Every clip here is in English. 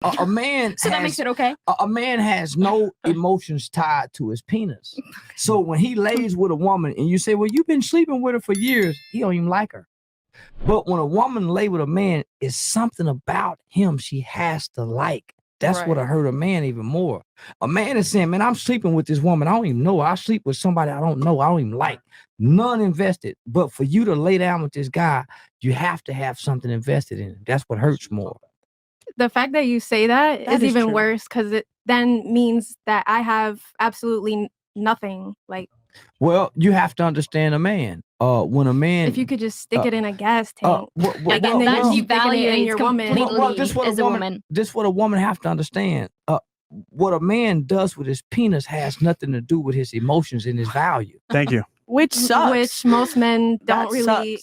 A man So that makes it okay. A man has no emotions tied to his penis. So when he lays with a woman and you say, well, you've been sleeping with her for years, he don't even like her. But when a woman lay with a man, it's something about him she has to like. That's what hurt a man even more. A man is saying, man, I'm sleeping with this woman. I don't even know her. I sleep with somebody I don't know. I don't even like. None invested. But for you to lay down with this guy, you have to have something invested in it. That's what hurts more. The fact that you say that is even worse, because it then means that I have absolutely nothing. Like, well, you have to understand a man. When a man, if you could just stick it in a gas tank, that devaluates your woman. This what a woman have to understand. What a man does with his penis has nothing to do with his emotions and his value. Thank you. Which sucks. Which most men don't really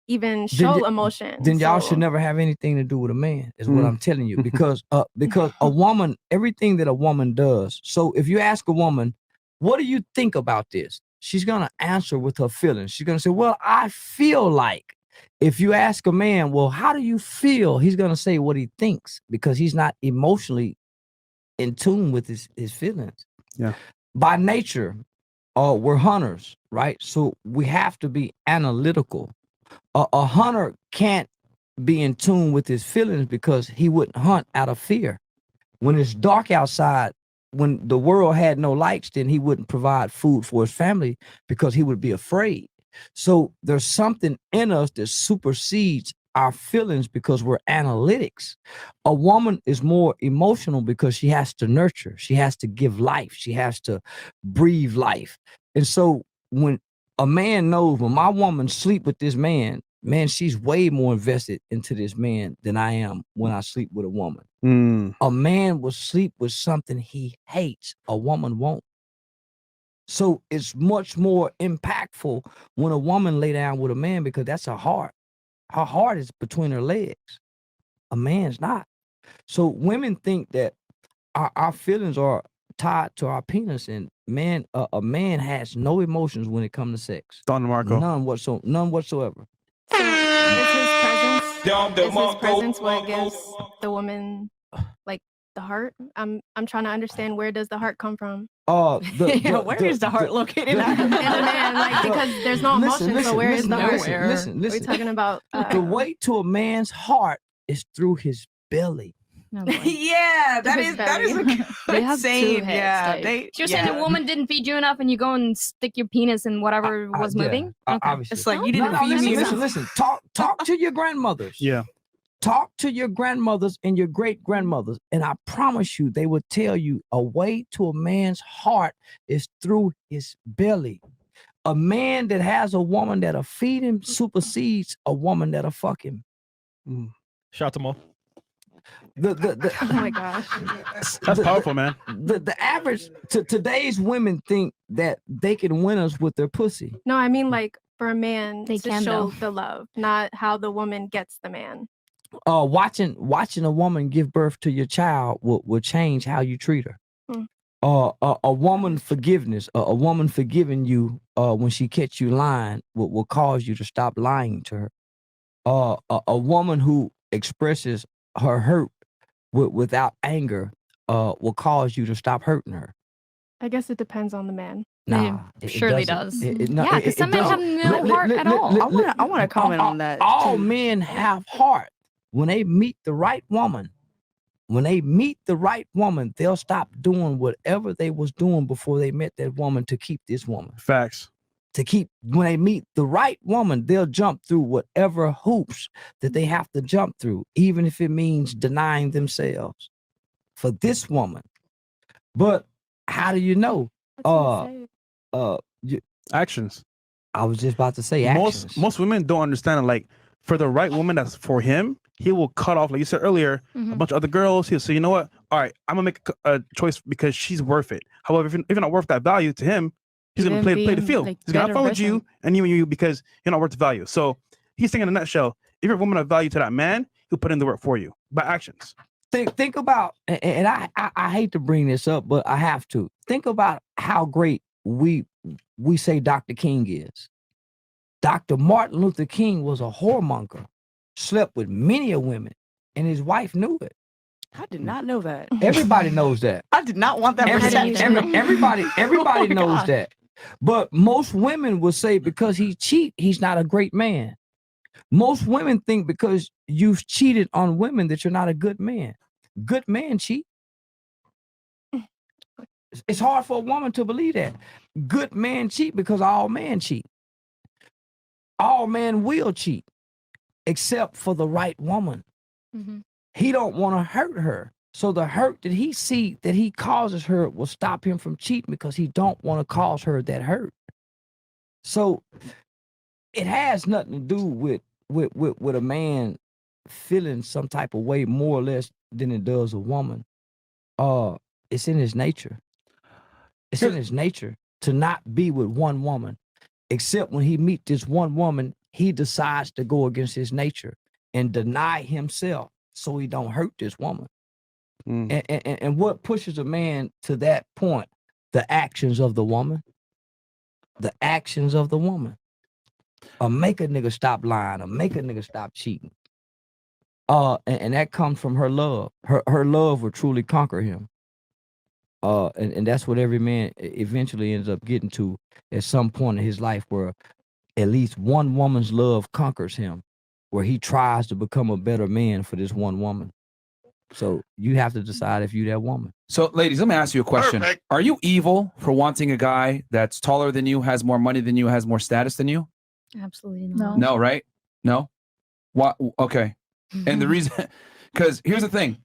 even show emotion. Then y'all should never have anything to do with a man, is what I'm telling you. Because a woman, everything that a woman does. So if you ask a woman, what do you think about this? She's gonna answer with her feelings. She's gonna say, well, I feel like. If you ask a man, well, how do you feel? He's gonna say what he thinks, because he's not emotionally in tune with his feelings. Yeah. By nature, we're hunters, right? So we have to be analytical. A hunter can't be in tune with his feelings because he wouldn't hunt out of fear. When it's dark outside, when the world had no lights, then he wouldn't provide food for his family because he would be afraid. So there's something in us that supersedes our feelings because we're analytics. A woman is more emotional because she has to nurture. She has to give life. She has to breathe life. And so when a man knows, when my woman sleep with this man, she's way more invested into this man than I am when I sleep with a woman. A man will sleep with something he hates. A woman won't. So it's much more impactful when a woman lay down with a man, because that's her heart. Her heart is between her legs. A man's not. So women think that our feelings are tied to our penis, and a man has no emotions when it comes to sex. Don Marco. None whatsoever. So is his presence what gives the woman like the heart? I'm trying to understand, where does the heart come from? Where is the heart located? In a man, like, because there's no emotion, so where is the heart? Listen. We're talking about the way to a man's heart is through his belly. Yeah, that is a good saying. You're saying a woman didn't feed you enough, and you go and stick your penis in whatever was moving. Obviously. It's like you didn't feed me enough. Listen. Talk to your grandmothers. Yeah. Talk to your grandmothers and your great grandmothers, and I promise you, they will tell you a way to a man's heart is through his belly. A man that has a woman that'll feed him supersedes a woman that'll fuck him. Shout out to Mo. Oh my gosh, that's powerful, man. The average today's women think that they can win us with their pussy. No, I mean, like, for a man They to can, show though. the love, not how the woman gets the man. Watching a woman give birth to your child will change how you treat her. A woman forgiveness, a woman forgiving you when she catch you lying will cause you to stop lying to her. A woman who expresses her hurt without anger will cause you to stop hurting her. I guess it depends on the man. Nah, it surely does. Because some men have no heart at all. I want to comment on that. All men have heart. When they meet the right woman, they'll stop doing whatever they was doing before they met that woman to keep this woman. Facts. When they meet the right woman, they'll jump through whatever hoops that they have to jump through, even if it means denying themselves for this woman. But how do you know? Actions. I was just about to say actions. Most women don't understand it. Like, for the right woman that's for him, he will cut off, like you said earlier, a bunch of other girls. He'll say, you know what? All right, I'm gonna make a choice because she's worth it. However, if you're not worth that value to him, he's gonna play the field. Like, he's gonna follow you and you because you're not worth the value. So he's saying in a nutshell, if you're a woman of value to that man, he'll put in the work for you by actions. Think about, and I hate to bring this up, but I have to. Think about how great we say Dr. King is. Dr. Martin Luther King was a whoremonger, slept with many a women, and his wife knew it. I did not know that. Everybody knows that. I did not want that perception. Everybody Oh knows God. that. But most women will say because he cheat, he's not a great man. Most women think because you've cheated on women that you're not a good man. Good men cheat. It's hard for a woman to believe that. Good men cheat because all men cheat. All men will cheat, except for the right woman. Mm-hmm. He don't want to hurt her. So the hurt that he see that he causes her will stop him from cheating because he don't want to cause her that hurt. So it has nothing to do with a man feeling some type of way more or less than it does a woman. It's in his nature. It's in his nature to not be with one woman, except when he meets this one woman, he decides to go against his nature and deny himself so he don't hurt this woman. And what pushes a man to that point? The actions of the woman. The actions of the woman. Or make a nigga stop lying, or make a nigga stop cheating. And that comes from her love. Her love will truly conquer him. And that's what every man eventually ends up getting to at some point in his life, where at least one woman's love conquers him, where he tries to become a better man for this one woman. So you have to decide if you that woman. So, ladies, let me ask you a question. Perfect. Are you evil for wanting a guy that's taller than you, has more money than you, has more status than you? Absolutely not. No, right? No? What? Okay. And the reason, because here's the thing.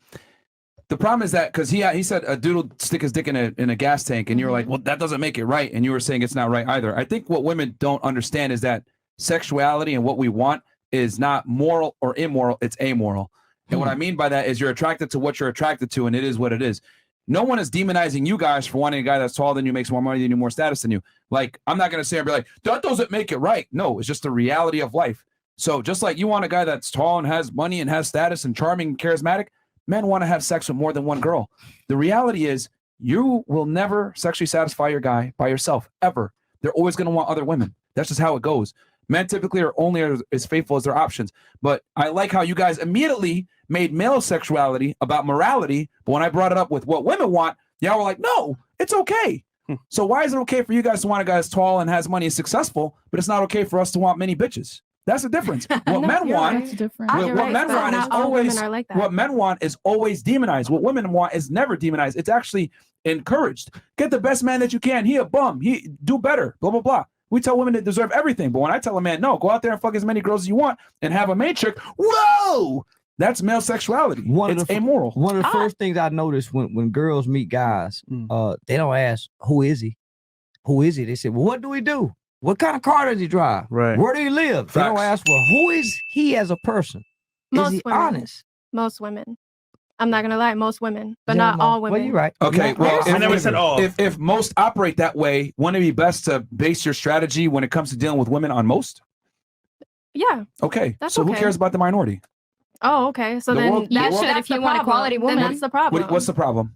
The problem is that, because he said a dude will stick his dick in a gas tank, and you're like, well, that doesn't make it right. And you were saying it's not right either. I think what women don't understand is that sexuality and what we want is not moral or immoral, it's amoral. And what I mean by that is you're attracted to what you're attracted to, and it is what it is. No one is demonizing you guys for wanting a guy that's taller than you, makes more money than you, more status than you. Like, I'm not going to say and be like, that doesn't make it right. No, it's just the reality of life. So just like you want a guy that's tall and has money and has status and charming and charismatic, men want to have sex with more than one girl. The reality is you will never sexually satisfy your guy by yourself, ever. They're always going to want other women. That's just how it goes. Men typically are only as faithful as their options. But I like how you guys immediately made male sexuality about morality. But when I brought it up with what women want, y'all were like, no, it's okay. So why is it okay for you guys to want a guy that's tall and has money and successful, but it's not okay for us to want many bitches? That's the difference. What men want, what men want is always what men want is always demonized. What women want is never demonized. It's actually encouraged. Get the best man that you can. He a bum. He do better. Blah blah blah. We tell women they deserve everything, but when I tell a man, no, go out there and fuck as many girls as you want and have a main chick, whoa, that's male sexuality. It's amoral. One of the first things I noticed when girls meet guys, they don't ask, who is he? Who is he? They say, well, what do we do? What kind of car does he drive? Right. Where do he live? They don't ask, well, who is he as a person? Most is he women. honest? Most women. I'm not gonna lie, most women, but not all women. Well, you're right. Okay, well, I never said all. If most operate that way, wouldn't it be best to base your strategy when it comes to dealing with women on most? Yeah. Okay, That's so who okay. cares about the minority? Oh, okay. So The then world- that the world- should, if you want a quality woman, that's the problem. What's the problem?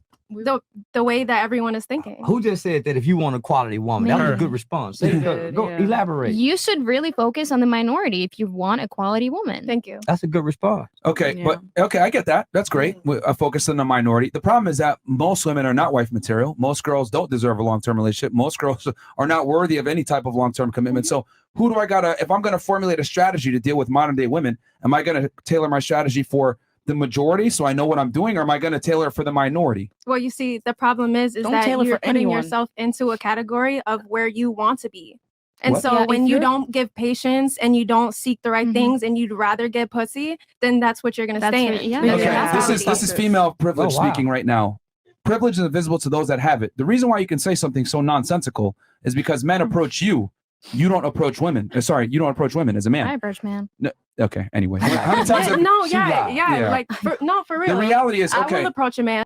The way that everyone is thinking. Who just said that if you want a quality woman? That was a Me. good response. Go elaborate. You should really focus on the minority if you want a quality woman. Thank you. That's a good response. Okay, but okay, I get that. That's great. I focus on the minority. The problem is that most women are not wife material. Most girls don't deserve a long-term relationship. Most girls are not worthy of any type of long-term commitment. So who do I gotta, if I'm gonna formulate a strategy to deal with modern day women, am I gonna tailor my strategy for the majority so I know what I'm doing, or am I gonna tailor it for the minority? Well, you see, the problem is Don't that tailor you're for putting anyone. yourself into a category of where you want to be. And What? so Yeah, when if you you're- don't give patience and you don't seek the right things and you'd rather get pussy, then that's what you're gonna That's stay what- in. yeah. Because Okay, that's this how is female privilege Oh, wow. speaking right now. Privilege is invisible to those that have it. The reason why you can say something so nonsensical is because men approach you. You don't approach women. Sorry, you don't approach women as a man. Hi, Birch man. No, okay, anyway. How many times have, no, She lied. yeah, Yeah. like for real. the reality is, I okay. will approach a man